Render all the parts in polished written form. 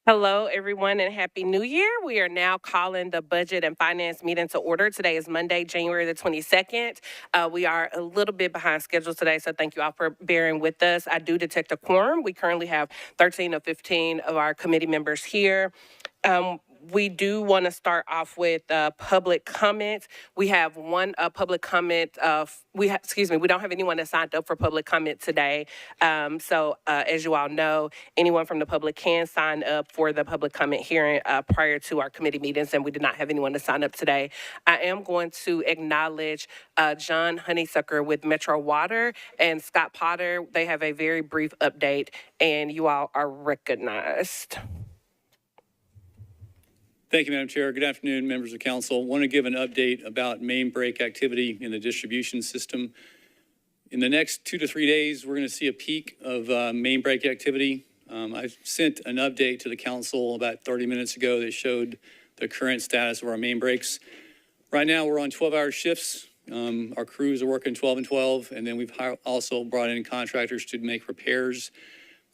Hello, everyone, and Happy New Year. We are now calling the Budget and Finance meeting to order. Today is Monday, January the 22nd. We are a little bit behind schedule today, so thank you all for bearing with us. I do detect a quorum. We currently have 13 of 15 of our committee members here. We do want to start off with public comment. We have one public comment. We don't have anyone that signed up for public comment today. So as you all know, anyone from the public can sign up for the public comment hearing prior to our committee meetings, and we did not have anyone to sign up today. I am going to acknowledge John Honeysucker with Metro Water and Scott Potter. They have a very brief update, and you all are recognized. Thank you, Madam Chair. Good afternoon, members of council. I want to give an update about main break activity in the distribution system. In the next 2 to 3 days, we're going to see a peak of main break activity. I sent an update to the council about 30 minutes ago that showed the current status of our main breaks. Right now, we're on 12-hour shifts. Our crews are working 12 and 12, and then we've also brought in contractors to make repairs.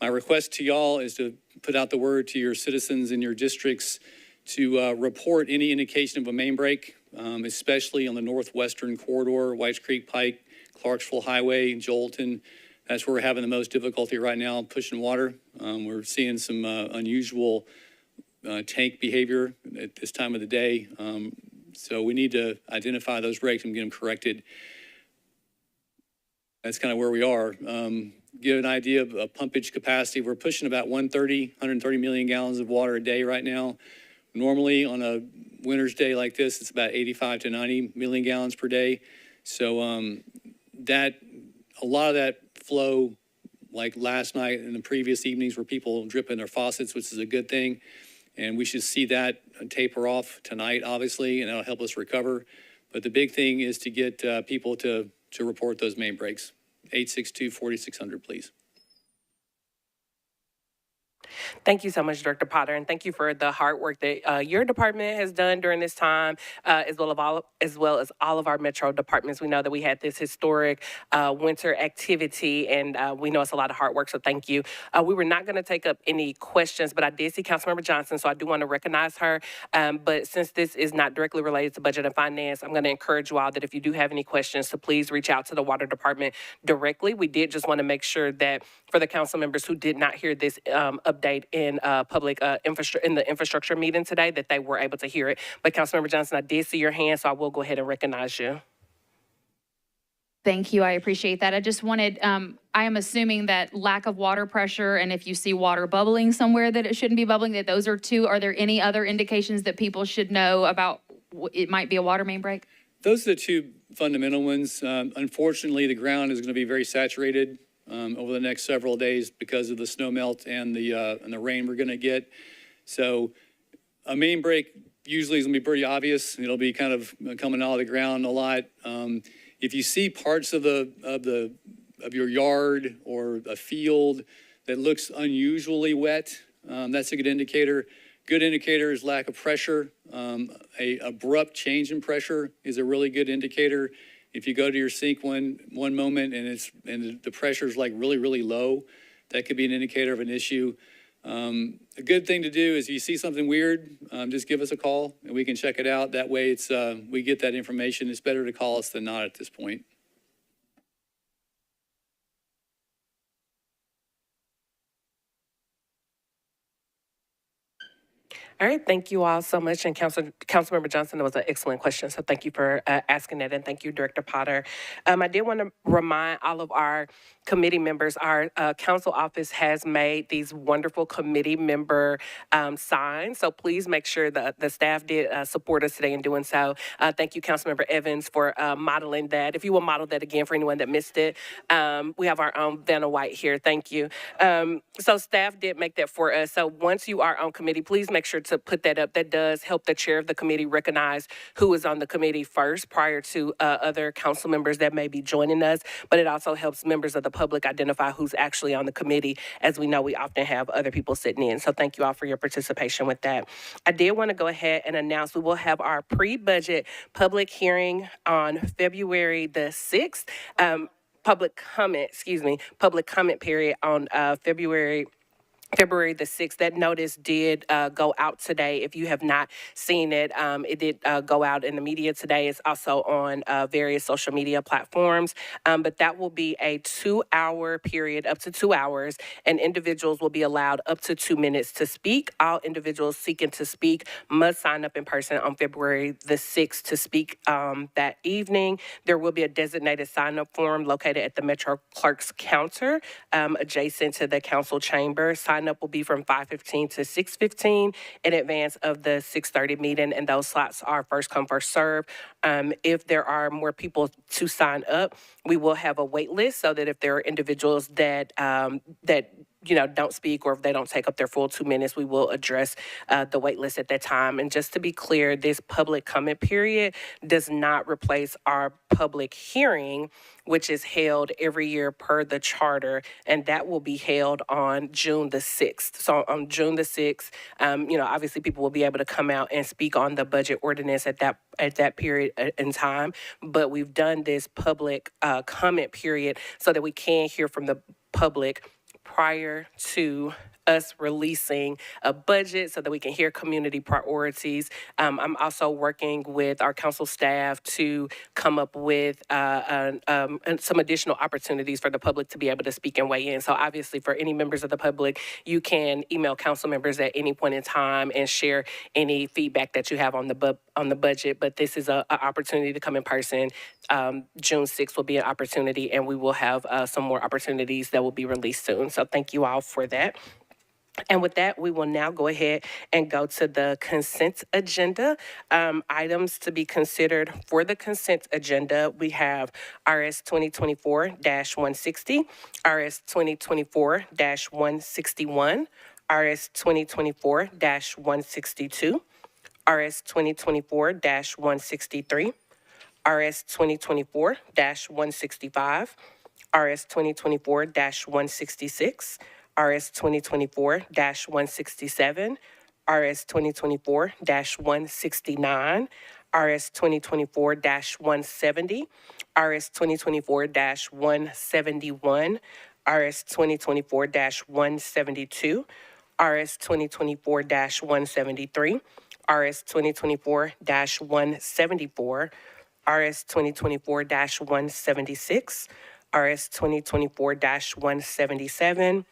My request to y'all is to put out the word to your citizens in your districts to report any indication of a main break, especially on the northwestern corridor, Whites Creek Pike, Clarksville Highway, Jolton. That's where we're having the most difficulty right now pushing water. We're seeing some unusual tank behavior at this time of the day. So we need to identify those breaks and get them corrected. That's kind of where we are. Give an idea of pumpage capacity. We're pushing about 130 million gallons of water a day right now. Normally on a winter's day like this, it's about 85 to 90 million gallons per day. So a lot of that flow, like last night and the previous evenings, where people drip in their faucets, which is a good thing. And we should see that taper off tonight, obviously, and that'll help us recover. But the big thing is to get people to report those main breaks. 862-4600, please. Thank you so much, Director Potter, and thank you for the hard work that your department has done during this time, as well as all of our Metro departments. We know that we had this historic winter activity, and we know it's a lot of hard work, so thank you. We were not going to take up any questions, but I did see Councilmember Johnson, so I do want to recognize her. But since this is not directly related to budget and finance, I'm going to encourage you all that if you do have any questions, to please reach out to the water department directly. We did just want to make sure that for the council members who did not hear this update in public infrastructure meeting today, that they were able to hear it. But Councilmember Johnson, I did see your hand, so I will go ahead and recognize you. Thank you. I appreciate that. I just wanted, I am assuming that lack of water pressure, and if you see water bubbling somewhere that it shouldn't be bubbling, that those are two. Are there any other indications that people should know about it might be a water main break? Those are the two fundamental ones. Unfortunately, the ground is going to be very saturated over the next several days because of the snow melt and the rain we're going to get. So a main break usually is going to be pretty obvious. It'll be kind of coming out of the ground a lot. If you see parts of your yard or a field that looks unusually wet, that's a good indicator. Good indicator is lack of pressure. A abrupt change in pressure is a really good indicator. If you go to your sink one moment and the pressure is like really low, that could be an indicator of an issue. A good thing to do is if you see something weird, just give us a call and we can check it out. That way we get that information. It's better to call us than not at this point. All right, thank you all so much. And Councilmember Johnson, that was an excellent question. So thank you for asking that. And thank you, Director Potter. I did want to remind all of our committee members, our council office has made these wonderful committee member signs. So please make sure that the staff did support us today in doing so. Thank you, Councilmember Evans, for modeling that. If you will model that again for anyone that missed it. We have our own Vanna White here. Thank you. So staff did make that for us. So once you are on committee, please make sure to put that up. That does help the chair of the committee recognize who is on the committee first prior to other council members that may be joining us. But it also helps members of the public identify who's actually on the committee, as we know we often have other people sitting in. So thank you all for your participation with that. I did want to go ahead and announce we will have our pre-budget public hearing on February the 6th. Public comment period on February February the 6th. That notice did go out today. If you have not seen it, it did go out in the media today. It's also on various social media platforms. But that will be a 2-hour period, up to 2 hours, and individuals will be allowed up to 2 minutes to speak. All individuals seeking to speak must sign up in person on February the 6th to speak that evening. There will be a designated sign-up form located at the Metro Clerk's counter adjacent to the council chamber. Sign-up will be from 5:15 to 6:15 in advance of the 6:30 meeting, and those slots are first come, first serve. If there are more people to sign up, we will have a wait list so that if there are individuals that don't speak, or if they don't take up their full 2 minutes, we will address the wait list at that time. And just to be clear, this public comment period does not replace our public hearing, which is held every year per the charter, and that will be held on June the 6th. So on June the 6th, obviously people will be able to come out and speak on the budget ordinance at that period in time. But we've done this public comment period so that we can hear from the public prior to us releasing a budget so that we can hear community priorities. I'm also working with our council staff to come up with some additional opportunities for the public to be able to speak and weigh in. So obviously for any members of the public, you can email council members at any point in time and share any feedback that you have on the budget. But this is an opportunity to come in person. June 6th will be an opportunity, and we will have some more opportunities that will be released soon. So thank you all for that. And with that, we will now go ahead and go to the consent agenda. Items to be considered for the consent agenda, we have RS 2024-160, RS 2024-161, RS 2024-162, RS 2024-163, RS 2024-165, RS 2024-166, RS 2024-167, RS 2024-169, RS 2024-170, RS 2024-171, RS 2024-172, RS 2024-173, RS 2024-174, RS 2024-176, RS 2024-177,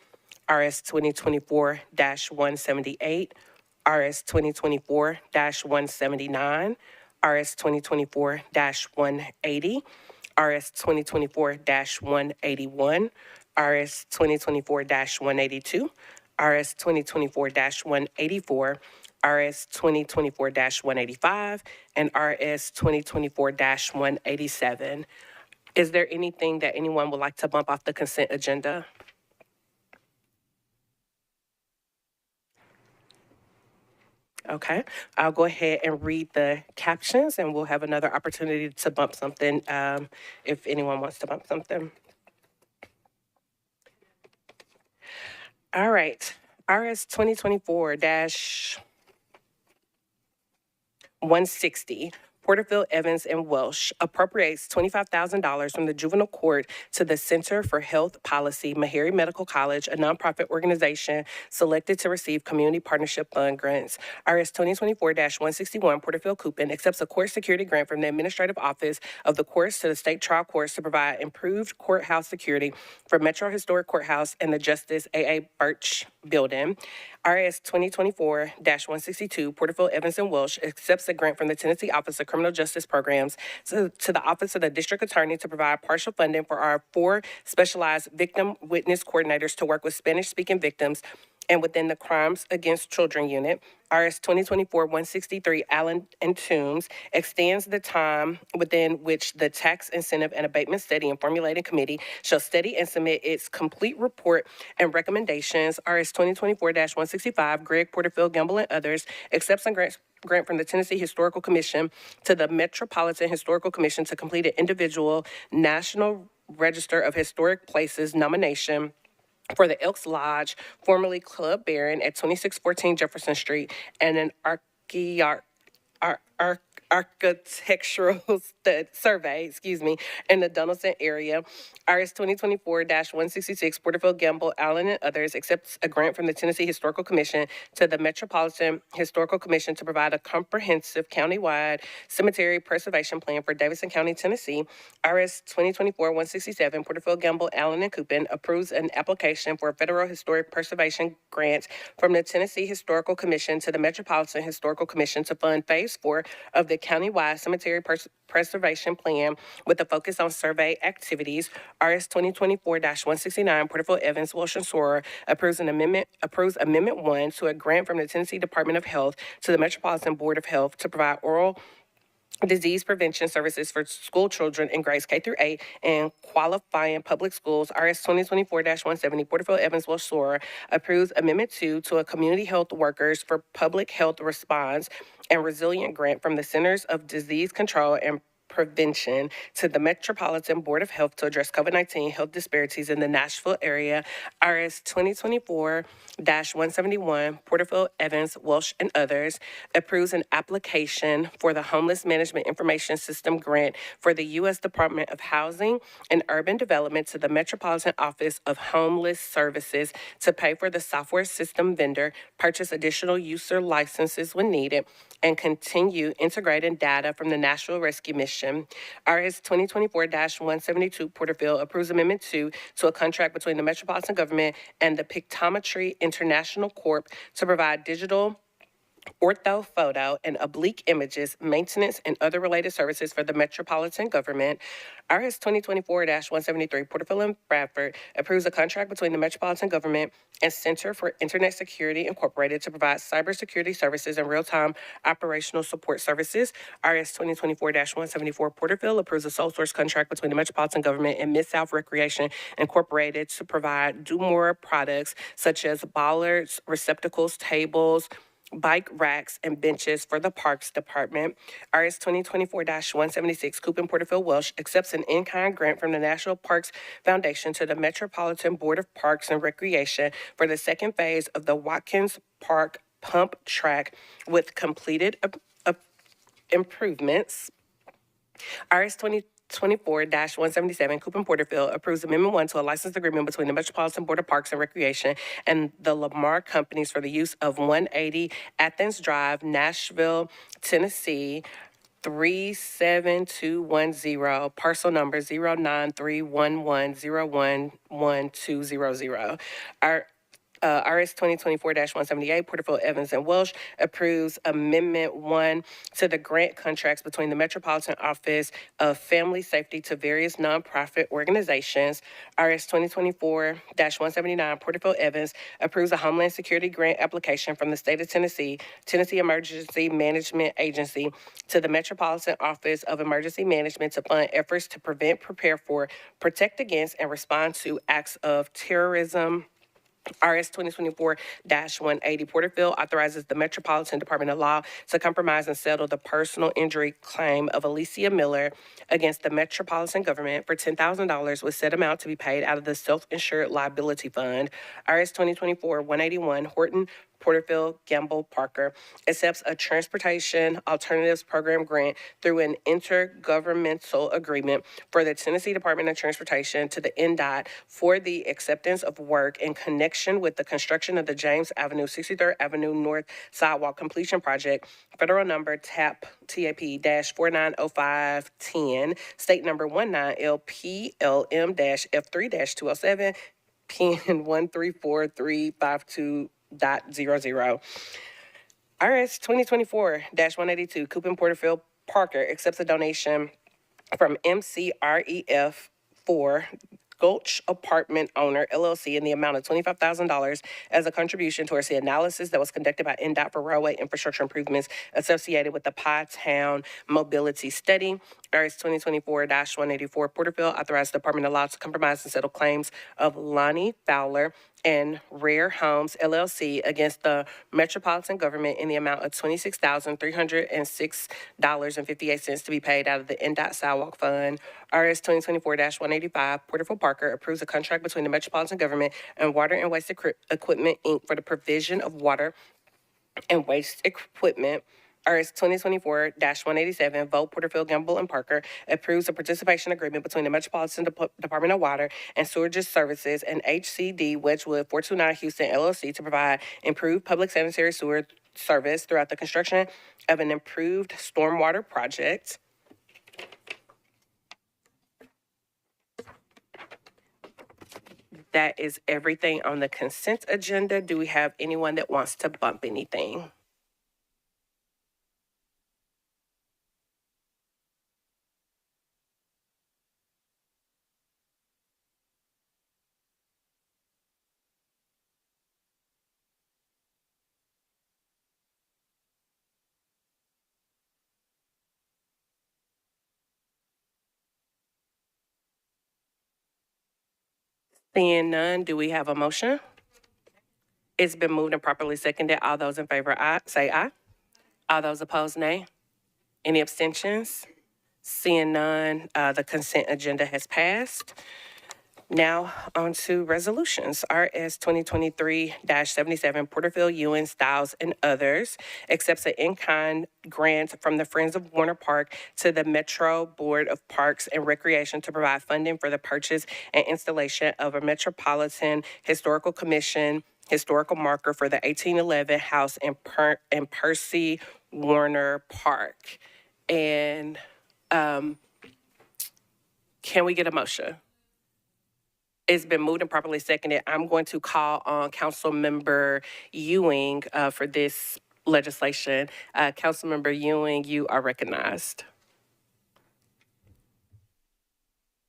RS 2024-178, RS 2024-179, RS 2024-180, RS 2024-181, RS 2024-182, RS 2024-184, RS 2024-185, and RS 2024-187. Is there anything that anyone would like to bump off the consent agenda? Okay, I'll go ahead and read the captions, and we'll have another opportunity to bump something if anyone wants to bump something. All right, RS 2024-160. Porterfield, Evans, and Welsh appropriates $25,000 from the juvenile court to the Center for Health Policy, Meharry Medical College, a nonprofit organization selected to receive Community Partnership Fund grants. RS 2024-161, Porterfield Coupon accepts a court security grant from the Administrative Office of the Courts to the State Trial Courts to provide improved courthouse security for Metro Historic Courthouse and the Justice A.A. Birch Building. RS 2024-162, Porterfield, Evans, and Welsh accepts a grant from the Tennessee Office of Criminal Justice Programs to the Office of the District Attorney to provide partial funding for our 4 specialized victim witness coordinators to work with Spanish-speaking victims and within the Crimes Against Children Unit. RS 2024-163, Allen and Toombs extends the time within which the Tax Incentive and Abatement Study and Formulating Committee shall study and submit its complete report and recommendations. RS 2024-165, Greg Porterfield, Gamble, and others accepts and grant from the Tennessee Historical Commission to the Metropolitan Historical Commission to complete an individual National Register of Historic Places nomination for the Elks Lodge, formerly Club Baron, at 2614 Jefferson Street, and an architectural survey, in the Donaldson area. RS 2024-166, Porterfield, Gamble, Allen, and others accepts a grant from the Tennessee Historical Commission to the Metropolitan Historical Commission to provide a comprehensive countywide cemetery preservation plan for Davidson County, Tennessee. RS 2024-167, Porterfield, Gamble, Allen, and Coupin approves an application for a federal historic preservation grant from the Tennessee Historical Commission to the Metropolitan Historical Commission to fund Phase 4 of the countywide cemetery preservation plan with a focus on survey activities. RS 2024-169, Porterfield, Evans, Walsh, and Sawyer approves Amendment 1 to a grant from the Tennessee Department of Health to the Metropolitan Board of Health to provide oral disease prevention services for school children in grades K through 8 and qualifying public schools. RS 2024-170, Porterfield, Evans, Welsh, Sawyer approves Amendment 2 to a community health workers for public health response and resilient grant from the Centers of Disease Control and Prevention to the Metropolitan Board of Health to address COVID-19 health disparities in the Nashville area. RS 2024-171, Porterfield, Evans, Welsh, and others approves an application for the Homeless Management Information System grant for the U.S. Department of Housing and Urban Development to the Metropolitan Office of Homeless Services to pay for the software system vendor, purchase additional user licenses when needed, and continue integrating data from the Nashville Rescue Mission. RS 2024-172, Porterfield approves Amendment 2 to a contract between the Metropolitan Government and the Pictometry International Corp. To provide digital orthophoto and oblique images, maintenance, and other related services for the Metropolitan Government. RS 2024-173, Porterfield and Bradford approves a contract between the Metropolitan Government and Center for Internet Security Incorporated to provide cybersecurity services and real-time operational support services. RS 2024-174, Porterfield approves a sole source contract between the Metropolitan Government and Mid-South Recreation Incorporated to provide do more products such as bollards, receptacles, tables, bike racks, and benches for the Parks Department. RS 2024-176, Coupin, Porterfield, Welsh accepts an in-kind grant from the National Parks Foundation to the Metropolitan Board of Parks and Recreation for the second phase of the Watkins Park Pump Track with completed improvements. RS 2024-177, Coupin, Porterfield approves Amendment 1 to a license agreement between the Metropolitan Board of Parks and Recreation and the Lamar Companies for the use of 180 Athens Drive, Nashville, Tennessee, 37210, parcel number 09311011200. RS 2024-178, Porterfield, Evans, and Welsh approves Amendment 1 to the grant contracts between the Metropolitan Office of Family Safety to various nonprofit organizations. RS 2024-179, Porterfield, Evans approves a Homeland Security grant application from the state of Tennessee, Tennessee Emergency Management Agency, to the Metropolitan Office of Emergency Management to fund efforts to prevent, prepare for, protect against, and respond to acts of terrorism. RS 2024-180, Porterfield authorizes the Metropolitan Department of Law to compromise and settle the personal injury claim of Alicia Miller against the Metropolitan Government for $10,000 with said amount to be paid out of the Self-Insured Liability Fund. RS 2024-181, Horton, Porterfield, Gamble, Parker accepts a Transportation Alternatives Program grant through an intergovernmental agreement for the Tennessee Department of Transportation to the NDOT for the acceptance of work in connection with the construction of the James Avenue, 63rd Avenue North Sidewalk Completion Project, federal number TAP-490510, state number 19LPLM-F3-207, PN 1343520. .00. RS 2024-182, Coupin, Porterfield, Parker accepts a donation from MCREF for Gulch Apartment Owner, LLC, in the amount of $25,000 as a contribution towards the analysis that was conducted by NDOT for railway infrastructure improvemements associated with the Pie Town Mobility Study. RS 2024-184, Porterfield authorized the Department of Law to compromise and settle claims of Lonnie Fowler and Rare Homes, LLC, against the Metropolitan Government in the amount of $26,306.58 to be paid out of the NDOT Sidewalk Fund. RS 2024-185, Porterfield, Parker approves a contract between the Metropolitan Government and Water and Waste Equipment, Inc. for the provision of water and waste equipment. RS 2024-187, Vote Porterfield, Gamble, and Parker approves a participation agreement between the Metropolitan Department of Water and Sewerage Services and HCD Wedgwood 429 Houston LLC to provide improved public sanitary sewer service throughout the construction of an improved stormwater project. That is everything on the consent agenda. Do we have anyone that wants to bump anything? Seeing none, do we have a motion? It's been moved and properly seconded. All those in favor, aye, say aye. All those opposed, nay. Any abstentions? Seeing none, the consent agenda has passed. Now on to resolutions. RS 2023-77, Porterfield, Ewing, Styles, and others accepts an in-kind grant from the Friends of Warner Park to the Metro Board of Parks and Recreation to provide funding for the purchase and installation of a Metropolitan Historical Commission historical marker for the 1811 house in Percy Warner Park. And can we get a motion? It's been moved and properly seconded. I'm going to call on Councilmember Ewing for this legislation. Councilmember Ewing, you are recognized.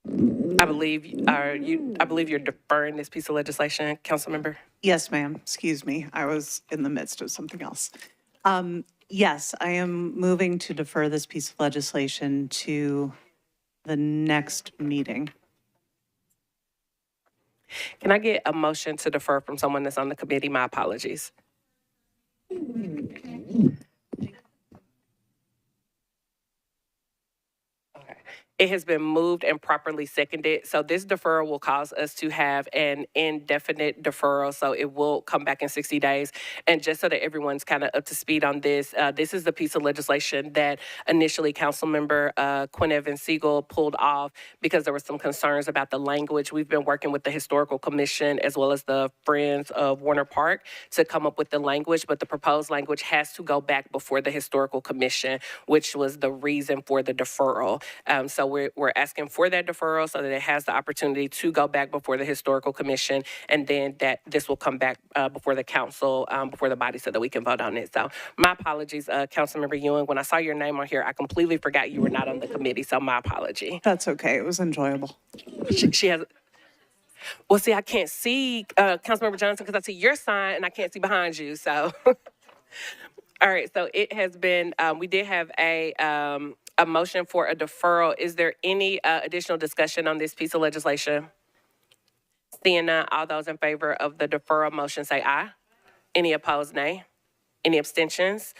I believe you're deferring this piece of legislation, Councilmember. Yes, ma'am. Excuse me. I was in the midst of something else. Yes, I am moving to defer this piece of legislation to the next meeting. Can I get a motion to defer from someone that's on the committee? My apologies. It has been moved and properly seconded. So this deferral will cause us to have an indefinite deferral. So it will come back in 60 days. And just so that everyone's kind of up to speed on this, this is the piece of legislation that initially Councilmember Quinn Evans Siegel pulled off because there were some concerns about the language. We've been working with the Historical Commission as well as the Friends of Warner Park to come up with the language, but the proposed language has to go back before the Historical Commission, which was the reason for the deferral. So we're asking for that deferral so that it has the opportunity to go back before the Historical Commission, and then that this will come back before the council, before the body, so that we can vote on it. So my apologies, Councilmember Ewing. When I saw your name on here, I completely forgot you were not on the committee, so my apology. That's okay. It was enjoyable. She has. Well, see, I can't see Councilmember Johnson because I see your sign and I can't see behind you. So, all right. So it has been. We did have a motion for a deferral. Is there any additional discussion on this piece of legislation? Seeing none, all those in favor of the deferral motion say aye. Any opposed, nay. Any abstentions?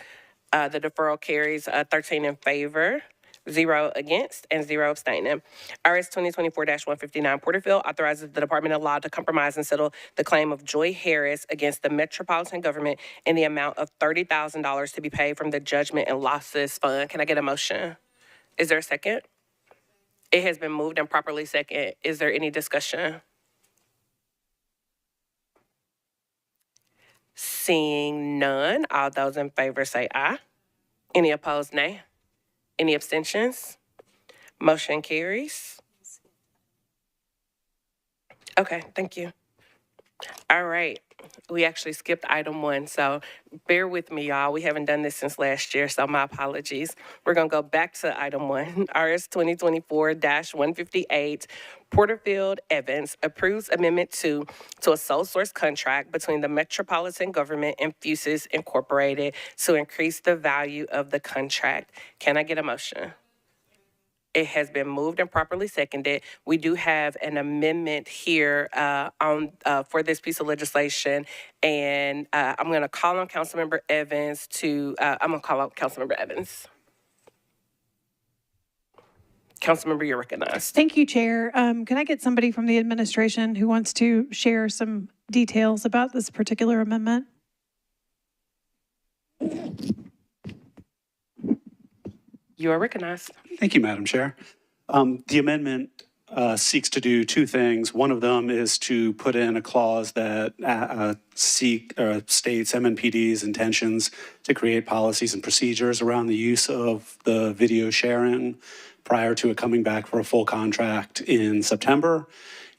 The deferral carries 13 in favor, 0 against, and 0 abstaining. RS 2024-159, Porterfield authorizes the Department of Law to compromise and settle the claim of Joy Harris against the Metropolitan government in the amount of $30,000 to be paid from the Judgment and Losses Fund. Can I get a motion? Is there a second? It has been moved and properly second. Is there any discussion? Seeing none, all those in favor say aye. Any opposed, nay. Any abstentions? Motion carries. Okay, thank you. All right. We actually skipped item 1, so bear with me, y'all. We haven't done this since last year, so my apologies. We're going to go back to item 1. RS 2024-158, Porterfield Evans approves Amendment 2 to a sole source contract between the Metropolitan Government and Fuses Incorporated to increase the value of the contract. Can I get a motion? It has been moved and properly seconded. We do have an amendment here for this piece of legislation, and I'm going to call on Councilmember Evans to. I'm going to call out Councilmember Evans. Councilmember, you're recognized. Thank you, Chair. Can I get somebody from the administration who wants to share some details about this particular amendment? You are recognized. Thank you, Madam Chair. The amendment seeks to do two things. One of them is to put in a clause that states MNPD's intentions to create policies and procedures around the use of the video sharing prior to it coming back for a full contract in September.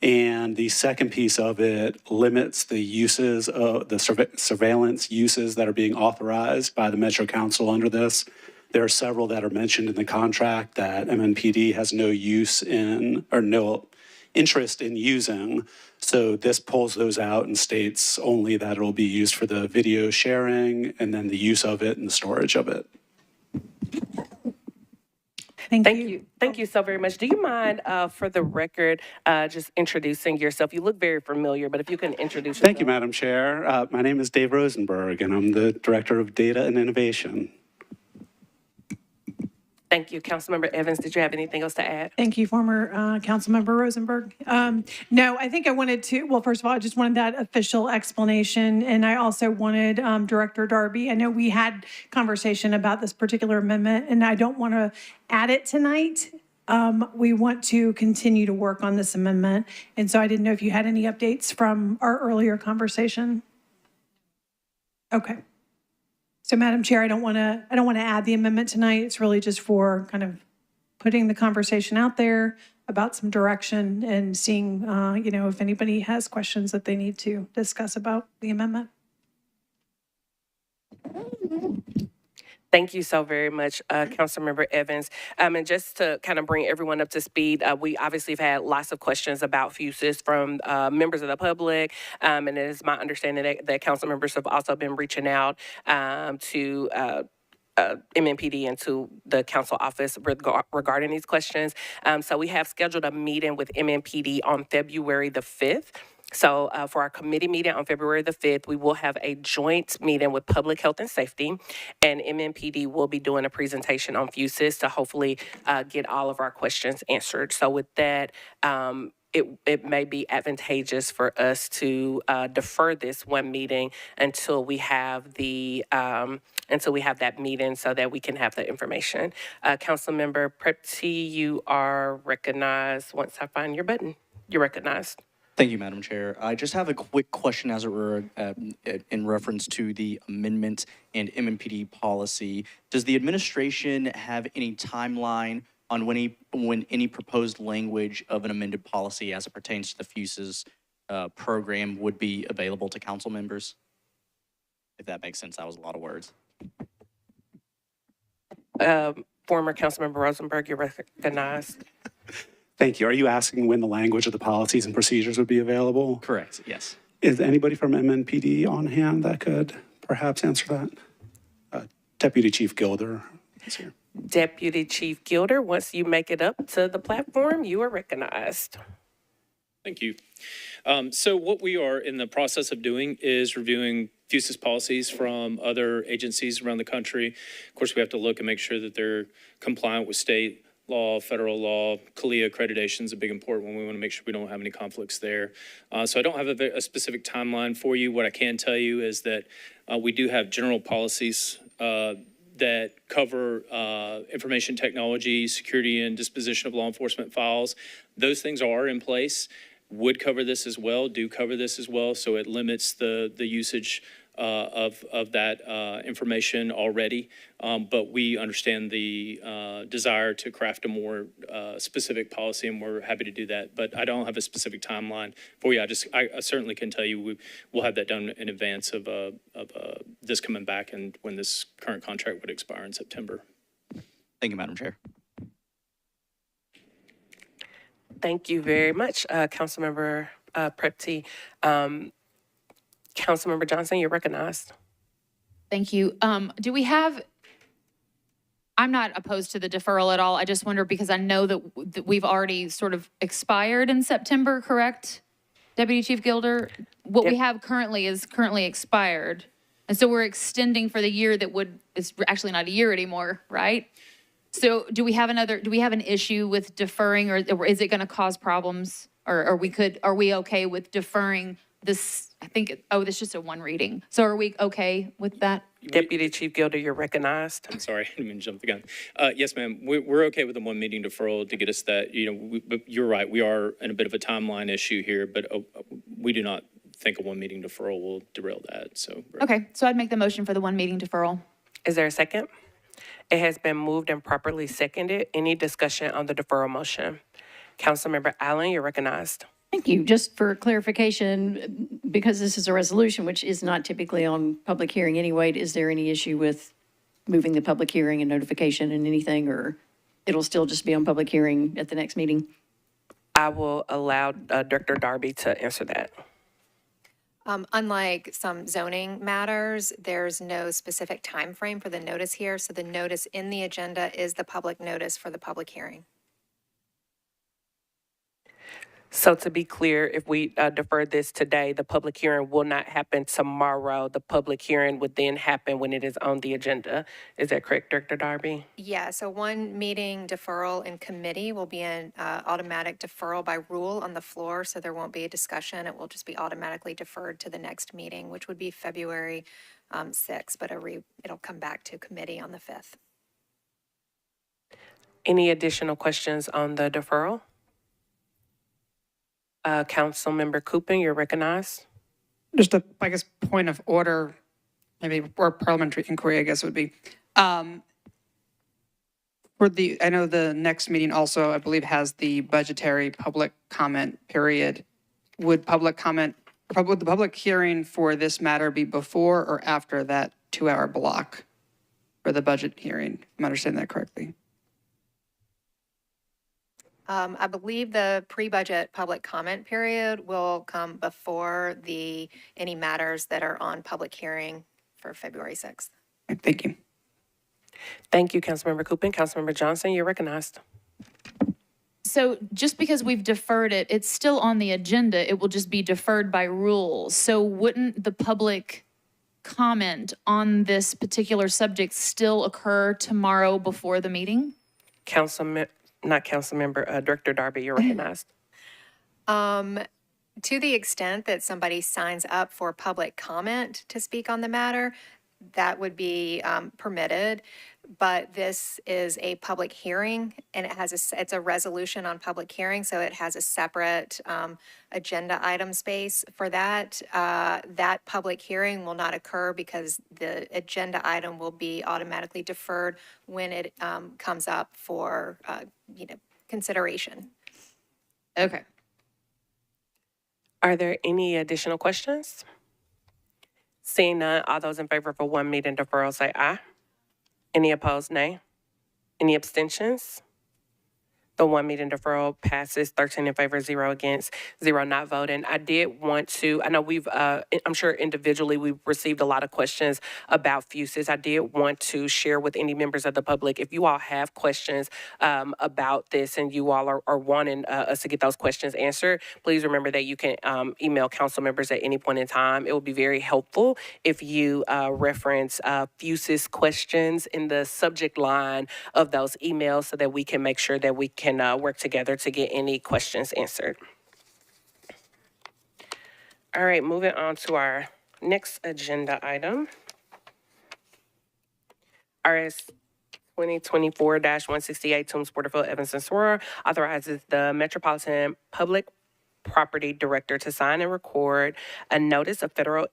And the second piece of it limits the uses of the surveillance uses that are being authorized by the Metro Council under this. There are several that are mentioned in the contract that MNPD has no use in or no interest in using. So this pulls those out and states only that it will be used for the video sharing and then the use of it and the storage of it. Thank Thank you. you. Thank you so very much. Do you mind, for the record, just introducing yourself? You look very familiar, but if you can introduce yourself. Thank you, Madam Chair. My name is Dave Rosenberg, and I'm the Director of Data and Innovation. Thank you. Councilmember Evans, did you have anything else to add? Thank you, former Councilmember Rosenberg. No, I think I wanted to, well, first of all, I just wanted that official explanation. And I also wanted Director Darby, I know we had conversation about this particular amendment, and I don't want to add it tonight. We want to continue to work on this amendment. And so I didn't know if you had any updates from our earlier conversation. Okay. So Madam Chair, I don't want to add the amendment tonight. It's really just for kind of putting the conversation out there about some direction and seeing, if anybody has questions that they need to discuss about the amendment. Thank you so very much, Councilmember Evans. And just to kind of bring everyone up to speed, we obviously have had lots of questions about fuses from members of the public. And it is my understanding that council members have also been reaching out to MNPD and to the council office regarding these questions. So we have scheduled a meeting with MNPD on February the 5th. So for our committee meeting on February the 5th, we will have a joint meeting with Public Health and Safety, and MNPD will be doing a presentation on fuses to hopefully get all of our questions answered. So with that, it may be advantageous for us to defer this one meeting until we have that meeting so that we can have the information. Councilmember Prepty, you are recognized. Once I find your button, you're recognized. Thank you, Madam Chair. I just have a quick question as it were in reference to the amendment and MNPD policy. Does the administration have any timeline on when any proposed language of an amended policy as it pertains to the fuses program would be available to council members? If that makes sense, that was a lot of words. Former Councilmember Rosenberg, you're recognized. Thank you. Are you asking when the language of the policies and procedures would be available? Correct, yes. Is anybody from MNPD on hand that could perhaps answer that? Deputy Chief Gilder is here. Deputy Chief Gilder, once you make it up to the platform, you are recognized. Thank you. So what we are in the process of doing is reviewing fuses policies from other agencies around the country. Of course, we have to look and make sure that they're compliant with state law, federal law. CALIA accreditation is a big important one. We want to make sure we don't have any conflicts there. So I don't have a specific timeline for you. What I can tell you is that we do have general policies that cover information technology, security, and disposition of law enforcement files. Those things are in place, would cover this as well, do cover this as well. So it limits the usage of that information already. But we understand the desire to craft a more specific policy, and we're happy to do that. But I don't have a specific timeline for you. I certainly can tell you we'll have that done in advance of this coming back and when this current contract would expire in September. Thank you, Madam Chair. Thank you very much, Councilmember Prepty. Councilmember Johnson, you're recognized. Thank you. Do we have, I'm not opposed to the deferral at all. I just wonder because I know that we've already sort of expired in September, correct? Deputy Chief Gilder, what we have currently is currently expired. And so we're extending for the year that is actually not a year anymore, right? So do we have an issue with deferring, or is it going to cause problems? Or are we okay with deferring this, I think, this is just a one reading. So are we okay with that? Deputy Chief Gilder, you're recognized. I'm sorry, I didn't mean to jump the gun. Yes, ma'am, we're okay with the one meeting deferral to get us that, but you're right, we are in a bit of a timeline issue here, but we do not think a one meeting deferral will derail that, so. Okay, so I'd make the motion for the one meeting deferral. Is there a second? It has been moved and properly seconded. Any discussion on the deferral motion? Councilmember Allen, you're recognized. Thank you. Just for clarification, because this is a resolution, which is not typically on public hearing anyway, is there any issue with moving the public hearing and notification and anything, or it'll still just be on public hearing at the next meeting? I will allow Director Darby to answer that. Unlike some zoning matters, there's no specific time frame for the notice here. So the notice in the agenda is the public notice for the public hearing. So to be clear, if we defer this today, the public hearing will not happen tomorrow. The public hearing would then happen when it is on the agenda. Is that correct, Director Darby? Yeah, so one meeting deferral in committee will be an automatic deferral by rule on the floor, so there won't be a discussion. It will just be automatically deferred to the next meeting, which would be February 6th, but it'll come back to committee on the 5th. Any additional questions on the deferral? Councilmember Coopin, you're recognized. Just a, I guess, point of order, maybe, or parliamentary inquiry, I guess would be. For the, I know the next meeting also, I believe, has the budgetary public comment period. Would public comment, would the public hearing for this matter be before or after that 2-hour block for the budget hearing? Am I understanding that correctly? I believe the pre-budget public comment period will come before any matters that are on public hearing for February 6th. Thank you. Thank you, Councilmember Coopin. Councilmember Johnson, you're recognized. So just because we've deferred it, it's still on the agenda. It will just be deferred by rules. So wouldn't the public comment on this particular subject still occur tomorrow before the meeting? Director Darby, you're recognized. To the extent that somebody signs up for public comment to speak on the matter, that would be permitted. But this is a public hearing, and it's a resolution on public hearing, so it has a separate agenda item space for that. That public hearing will not occur because the agenda item will be automatically deferred when it comes up for consideration. Okay. Are there any additional questions? Seeing none, all those in favor for one meeting deferral say aye. Any opposed, nay? Any abstentions? The one meeting deferral passes 13 in favor, 0 against, 0 not voting. I did want to, I know I'm sure individually we've received a lot of questions about fuses. I did want to share with any members of the public, if you all have questions about this and you all are wanting us to get those questions answered, please remember that you can email council members at any point in time. It will be very helpful if you reference fuses questions in the subject line of those emails so that we can make sure that we can work together to get any questions answered. All right, moving on to our next agenda item. RS 2024-168, Toombs, Porterfield, Evanston, Soror, authorizes the Metropolitan Public Property Director to sign and record a notice of federal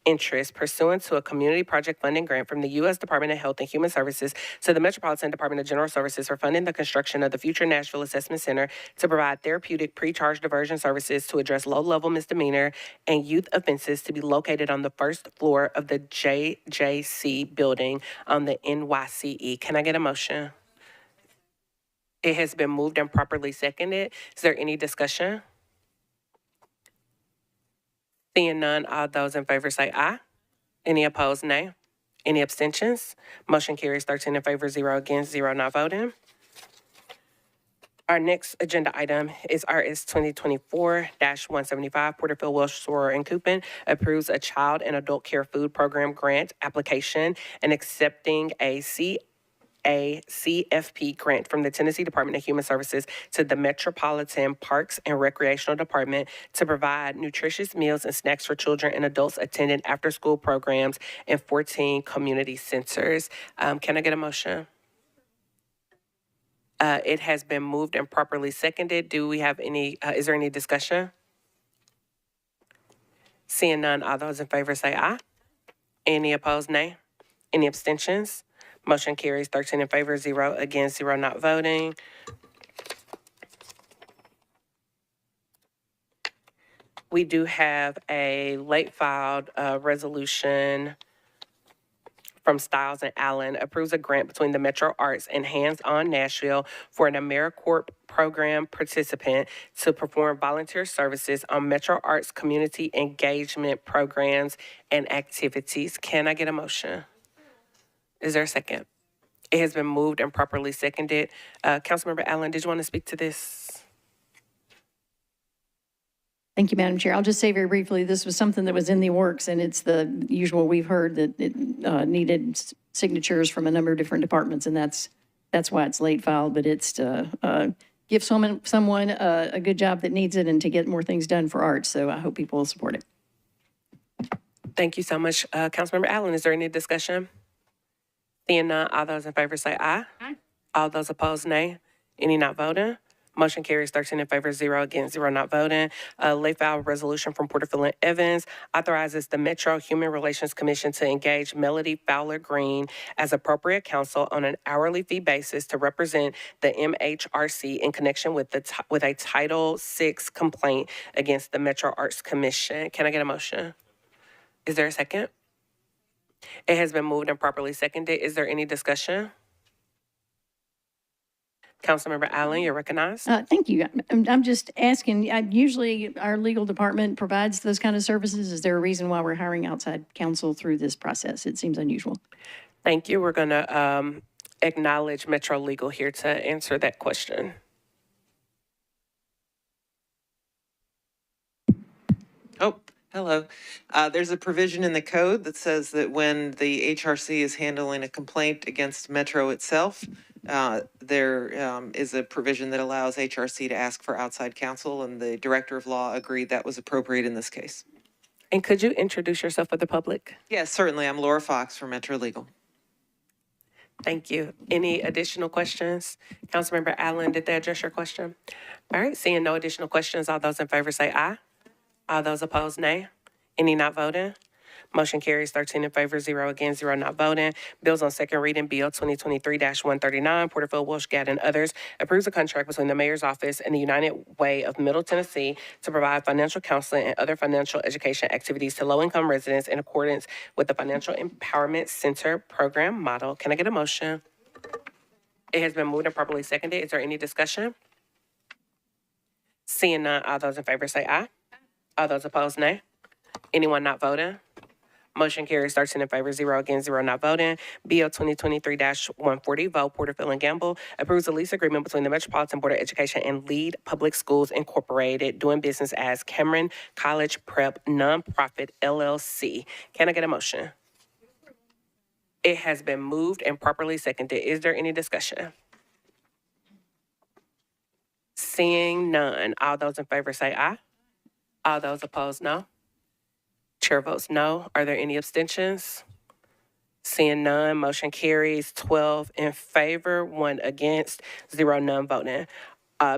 interest pursuant to a community project funding grant from the U.S. Department of Health and Human Services to the Metropolitan Department of General Services for funding the construction of the future Nashville Assessment Center to provide therapeutic pre-charge diversion services to address low-level misdemeanor and youth offenses to be located on the first floor of the JJC building on the NYCE. Can I get a motion? It has been moved and properly seconded. Is there any discussion? Seeing none, all those in favor say aye. Any opposed, nay. Any abstentions? Motion carries 13 in favor, 0 against, 0 not voting. Our next agenda item is RS 2024-175, Porterfield, Welsh, Soror, and Coopin approves a child and adult care food program grant application and accepting a a CFP grant from the Tennessee Department of Human Services to the Metropolitan Parks and Recreational Department to provide nutritious meals and snacks for children and adults attending after-school programs in 14 community centers. Can I get a motion? It has been moved and properly seconded. Do we have any, is there any discussion? Seeing none, all those in favor say aye. Any opposed, nay? Any abstentions? Motion carries 13 in favor, 0 against, 0 not voting. We do have a late filed resolution from Stiles and Allen, approves a grant between the Metro Arts and Hands On Nashville for an AmeriCorps program participant to perform volunteer services on Metro Arts community engagement programs and activities. Can I get a motion? Is there a second? It has been moved and properly seconded. Councilmember Allen, did you want to speak to this? Thank you, Madam Chair. I'll just say very briefly, this was something that was in the works, and it's the usual, we've heard that it needed signatures from a number of different departments, and that's why it's late filed, but it's to give someone a good job that needs it and to get more things done for arts, so I hope people will support it. Thank you so much. Councilmember Allen, is there any discussion? Seeing none, all those in favor say aye. Aye. All those opposed, nay. Any not voting? Motion carries 13 in favor, 0 against, 0 not voting. Late file resolution from Porterfield and Evans authorizes the Metro Human Relations Commission to engage Melody Fowler Green as appropriate counsel on an hourly fee basis to represent the MHRC in connection with with a Title VI complaint against the Metro Arts Commission. Can I get a motion? Is there a second? It has been moved and properly seconded. Is there any discussion? Councilmember Allen, you're recognized. Thank you. I'm just asking, usually our legal department provides those kind of services. Is there a reason why we're hiring outside counsel through this process? It seems unusual. Thank you. We're going to acknowledge Metro Legal here to answer that question. Oh, hello. There's a provision in the code that says that when the HRC is handling a complaint against Metro itself, there is a provision that allows HRC to ask for outside counsel, and the Director of Law agreed that was appropriate in this case. And could you introduce yourself for the public? Yes, certainly. I'm Laura Fox from Metro Legal. Thank you. Any additional questions? Councilmember Allen, did they address your question? All right, seeing no additional questions, all those in favor say aye. All those opposed, nay. Any not voting? Motion carries 13 in favor, 0 against, 0 not voting. Bills on second reading, Bill 2023-139, Porterfield, Walsh, Gadd, and others approves a contract between the Mayor's Office and the United Way of Middle Tennessee to provide financial counseling and other financial education activities to low-income residents in accordance with the Financial Empowerment Center program model. Can I get a motion? It has been moved and properly seconded. Is there any discussion? Seeing none, all those in favor say aye. All those opposed, nay. Anyone not voting? Motion carries 13 in favor, 0 against, 0 not voting. Bill 2023-140, vote Porterfield and Gamble, approves a lease agreement between the Metropolitan Board of Education and Lead Public Schools Incorporated, doing business as Cameron College Prep Nonprofit LLC. Can I get a motion? It has been moved and properly seconded. Is there any discussion? Seeing none, all those in favor say aye. All those opposed, no. Chair votes no. Are there any abstentions? Seeing none, motion carries 12 in favor, 1 against, 0 none voting.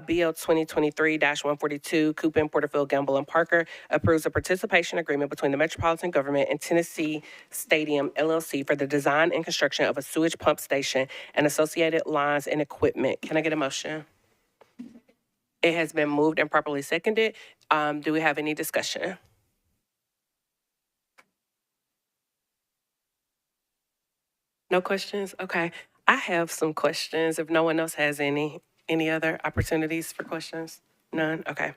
Bill 2023-142, Coupon, Porterfield, Gamble, and Parker approves a participation agreement between the Metropolitan Government and Tennessee Stadium LLC for the design and construction of a sewage pump station and associated lines and equipment. Can I get a motion? It has been moved and properly seconded. Do we have any discussion? No questions? Okay. I have some questions. If no one else has any other opportunities for questions? None? Okay.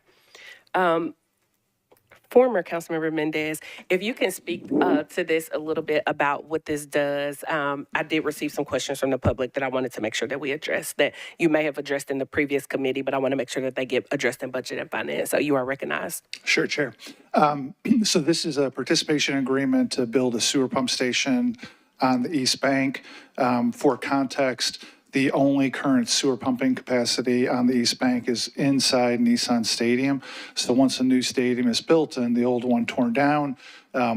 Former Councilmember Mendez, if you can speak to this a little bit about what this does. I did receive some questions from the public that I wanted to make sure that we addressed, that you may have addressed in the previous committee, but I want to make sure that they get addressed in budget and finance. So you are recognized. Sure, Chair. So this is a participation agreement to build a sewer pump station on the East Bank. For context, the only current sewer pumping capacity on the East Bank is inside Nissan Stadium. So once a new stadium is built and the old one torn down,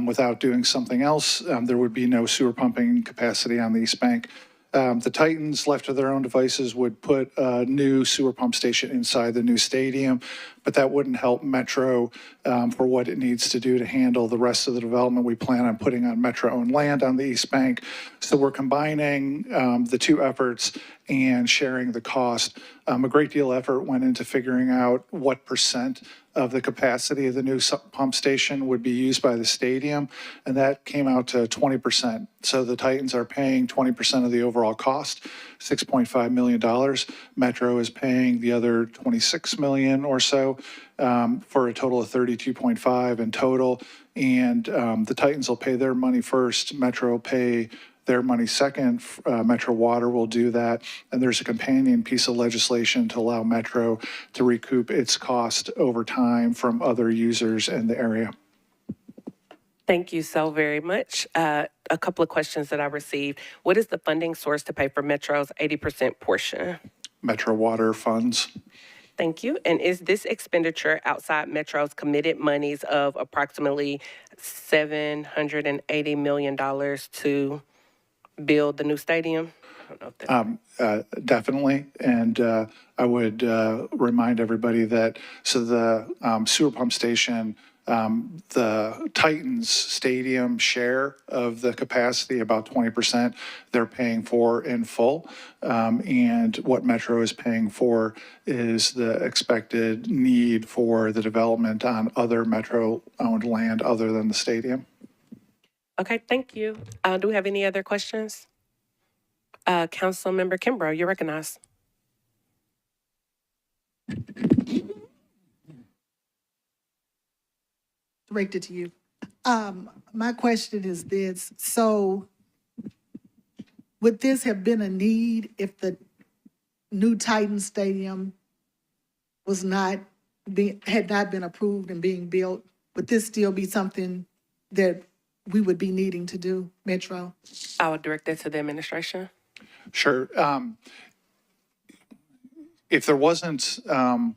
without doing something else, there would be no sewer pumping capacity on the East Bank. The Titans, left to their own devices, would put a new sewer pump station inside the new stadium, but that wouldn't help Metro for what it needs to do to handle the rest of the development we plan on putting on Metro-owned land on the East Bank. So we're combining the two efforts and sharing the cost. A great deal of effort went into figuring out what percent of the capacity of the new pump station would be used by the stadium, and that came out to 20%. So the Titans are paying 20% of the overall cost, $6.5 million. Metro is paying the other 26 million or so, for a total of 32.5 in total. And the Titans will pay their money first, Metro will pay their money second. Metro Water will do that. And there's a companion piece of legislation to allow Metro to recoup its cost over time from other users in the area. Thank you so very much. A couple of questions that I received. What is the funding source to pay for Metro's 80% portion? Metro Water funds. Thank you. And is this expenditure outside Metro's committed monies of approximately $780 million to build the new stadium? I don't know if that's Definitely. And I would remind everybody that, so the sewer pump station, the Titans Stadium share of the capacity, about 20%, they're paying for in full. And what Metro is paying for is the expected need for the development on other Metro-owned land other than the stadium. Okay, thank you. Do we have any other questions? Councilmember Kimbrough, you're recognized. Directed to you. My question is this. So would this have been a need if the new Titan Stadium was had not been approved and being built? Would this still be something that we would be needing to do, Metro? I would direct that to the administration. Sure. If there wasn't a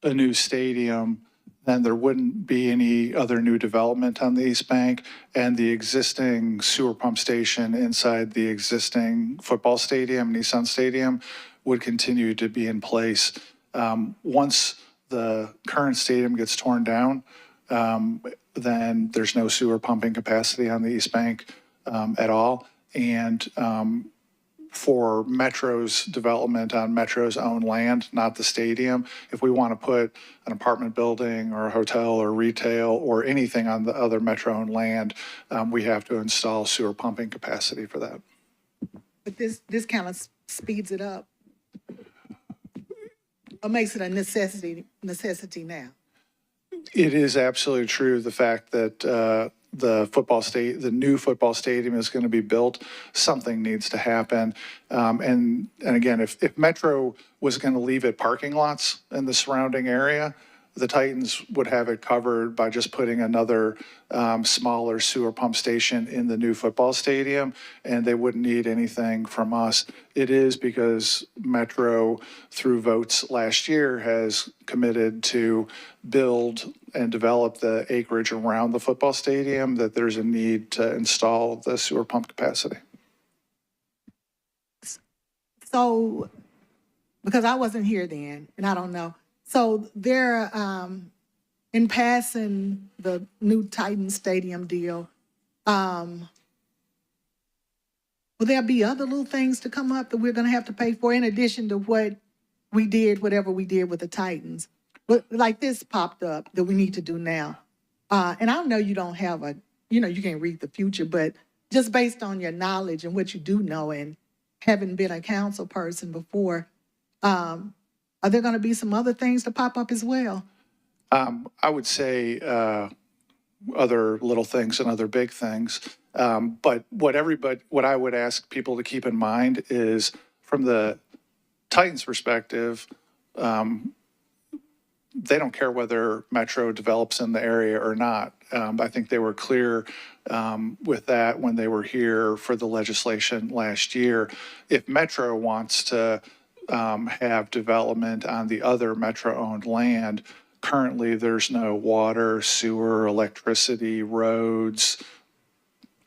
new stadium, then there wouldn't be any other new development on the East Bank, and the existing sewer pump station inside the existing football stadium, Nissan Stadium, would continue to be in place. Once the current stadium gets torn down, then there's no sewer pumping capacity on the East Bank at all. And for Metro's development on Metro's own land, not the stadium, if we want to put an apartment building or a hotel or retail or anything on the other Metro-owned land, we have to install sewer pumping capacity for that. But this kind of speeds it up, or makes it a necessity now. It is absolutely true, the fact that the new football stadium is going to be built. Something needs to happen. And again, if Metro was going to leave it parking lots in the surrounding area, the Titans would have it covered by just putting another smaller sewer pump station in the new football stadium, and they wouldn't need anything from us. It is because Metro, through votes last year, has committed to build and develop the acreage around the football stadium, that there's a need to install the sewer pump capacity. So, because I wasn't here then, and I don't know. So they're, in passing the new Titan Stadium deal, will there be other little things to come up that we're gonna have to pay for in addition to whatever we did with the Titans? But like this popped up that we need to do now. And I know you don't have you can't read the future, but just based on your knowledge and what you do know and having been a council person before, are there going to be some other things to pop up as well? I would say other little things and other big things. But what I would ask people to keep in mind is, from the Titans' perspective, they don't care whether Metro develops in the area or not. I think they were clear with that when they were here for the legislation last year. If Metro wants to have development on the other Metro-owned land, currently there's no water, sewer, electricity, roads,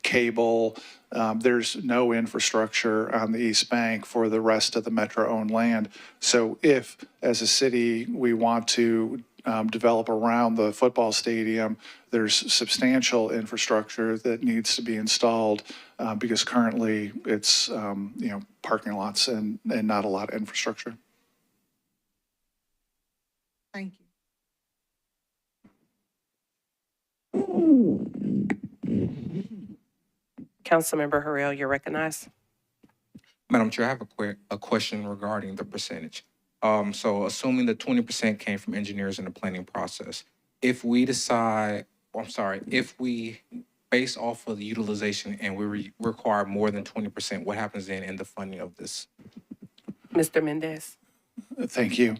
cable. There's no infrastructure on the East Bank for the rest of the Metro-owned land. So if, as a city, we want to develop around the football stadium, there's substantial infrastructure that needs to be installed because currently it's, parking lots and not a lot of infrastructure. Thank you. Councilmember Harrell, you're recognized. Madam Chair, I have a question regarding the percentage. So assuming the 20% came from engineers in the planning process, if we decide, if we base off of the utilization and we require more than 20%, what happens then in the funding of this? Mr. Mendez. Thank you.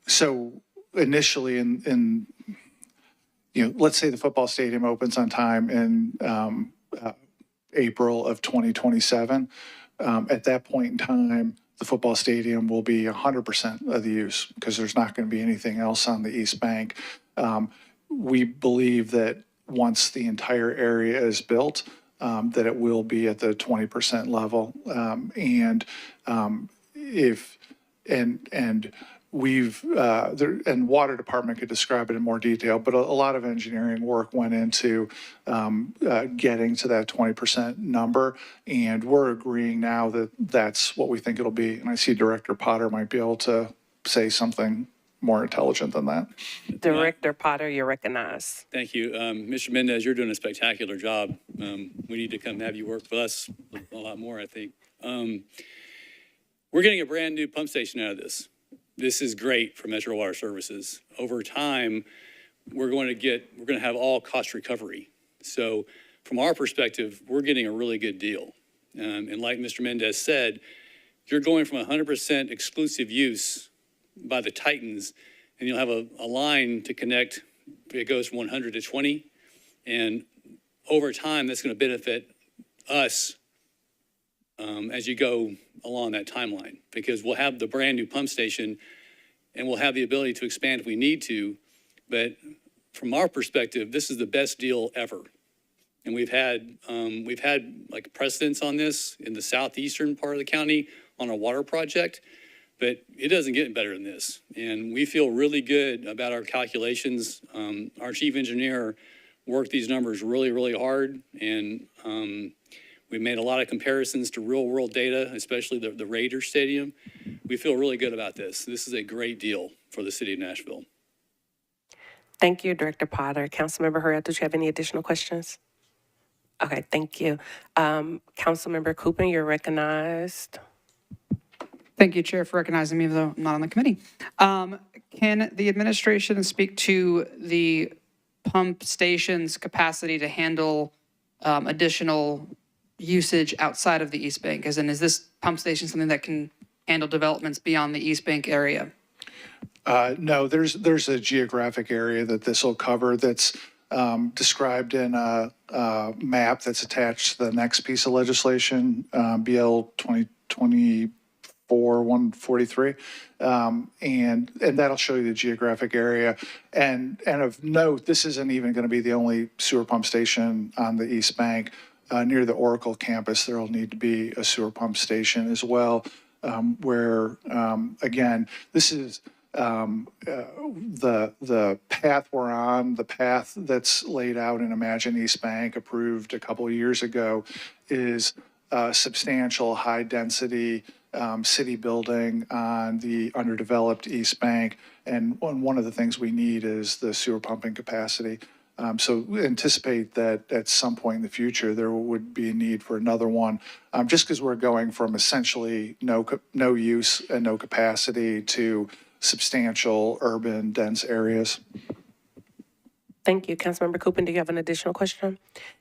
So initially let's say the football stadium opens on time in April of 2027. At that point in time, the football stadium will be 100% of the use because there's not going to be anything else on the East Bank. We believe that once the entire area is built, that it will be at the 20% level. And water department could describe it in more detail, but a lot of engineering work went into getting to that 20% number. And we're agreeing now that that's what we think it'll be. And I see Director Potter might be able to say something more intelligent than that. Director Potter, you're recognized. Thank you. Mr. Mendez, you're doing a spectacular job. We need to come have you work with us a lot more, I think. We're getting a brand new pump station out of this. This is great for Metro Water Services. Over time, we're going to have all cost recovery. So from our perspective, we're getting a really good deal. And like Mr. Mendez said, you're going from 100% exclusive use by the Titans, and you'll have a line to connect. It goes from 100 to 20. And over time, that's going to benefit us as you go along that timeline, because we'll have the brand new pump station and we'll have the ability to expand if we need to. But from our perspective, this is the best deal ever. And we've had like precedents on this in the southeastern part of the county on a water project, but it doesn't get better than this. And we feel really good about our calculations. Our chief engineer worked these numbers really, really hard, and we made a lot of comparisons to real world data, especially the Raiders Stadium. We feel really good about this. This is a great deal for the city of Nashville. Thank you, Director Potter. Councilmember Harrell, did you have any additional questions? Okay, thank you. Councilmember Cooper, you're recognized. Thank you, Chair, for recognizing me, even though I'm not on the committee. Can the administration speak to the pump station's capacity to handle additional usage outside of the East Bank? As in, is this pump station something that can handle developments beyond the East Bank area? No, there's a geographic area that this will cover that's described in a map that's attached to the next piece of legislation, BL 2024-143. And that'll show you the geographic area. And of note, this isn't even going to be the only sewer pump station on the East Bank. Near the Oracle campus, there will need to be a sewer pump station as well, where, again, this is the path we're on, the path that's laid out in Imagine East Bank, approved a couple of years ago, is substantial, high-density city building on the underdeveloped East Bank. And one of the things we need is the sewer pumping capacity. So we anticipate that at some point in the future, there would be a need for another one, just because we're going from essentially no use and no capacity to substantial urban dense areas. Thank you. Councilmember Cooper, do you have an additional question?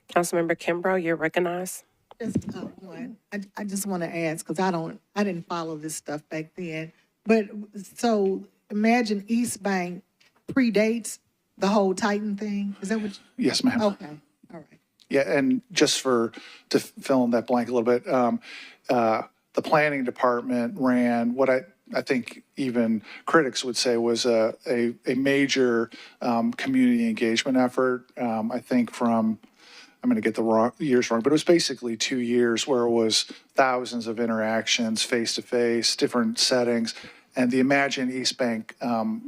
Councilmember Kimbrough, you're recognized. Just one. I just want to ask, because I didn't follow this stuff back then. But so Imagine East Bank predates the whole Titan thing? Is that what? Yes, ma'am. Okay, all right. Yeah, and just to fill in that blank a little bit, the planning department ran what I think even critics would say was a major community engagement effort. I think I'm going to get the years wrong, but it was basically 2 years where it was thousands of interactions, face-to-face, different settings. And the Imagine East Bank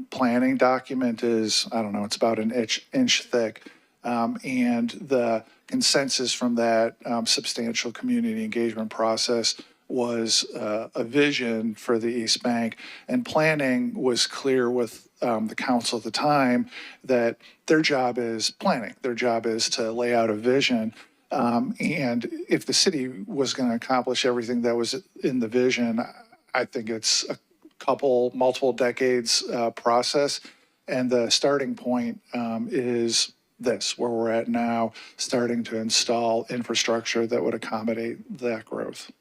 planning document is, I don't know, it's about an inch thick. And the consensus from that substantial community engagement process was a vision for the East Bank. And planning was clear with the council at the time that their job is planning. Their job is to lay out a vision. And if the city was going to accomplish everything that was in the vision, I think it's a multiple decades process. And the starting point is this, where we're at now, starting to install infrastructure that would accommodate that growth.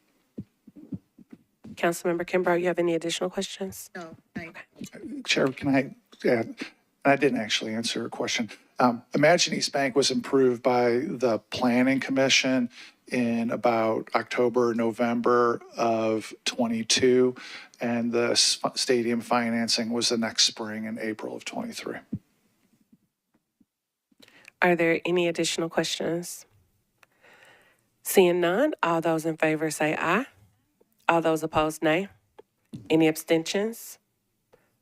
Councilmember Kimbrough, you have any additional questions? No, thank you. Chair, can I didn't actually answer a question. Imagine East Bank was approved by the Planning Commission in about October, November of 22, and the stadium financing was the next spring in April of 23. Are there any additional questions? Seeing none, all those in favor say aye. All those opposed, nay. Any abstentions?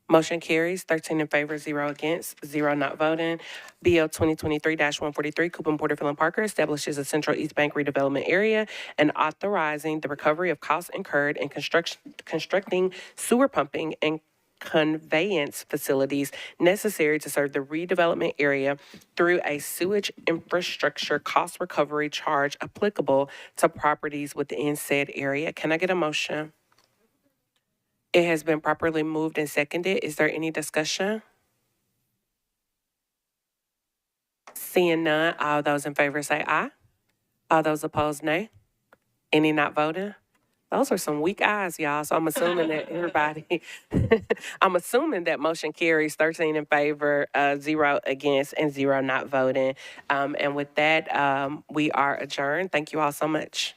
Motion carries, 13 in favor, 0 against, 0 not voting. BL 2023-143, Coupon Porterfield and Parker establishes a Central East Bank redevelopment area and authorizing the recovery of costs incurred in constructing sewer pumping and conveyance facilities necessary to serve the redevelopment area through a sewage infrastructure cost recovery charge applicable to properties within said area. Can I get a motion? It has been properly moved and seconded. Is there any discussion? Seeing none, all those in favor say aye. All those opposed, nay. Any not voting? Those are some weak ayes, y'all. So I'm assuming that everybody, I'm assuming that motion carries 13 in favor, 0 against, and 0 not voting. And with that, we are adjourned. Thank you all so much.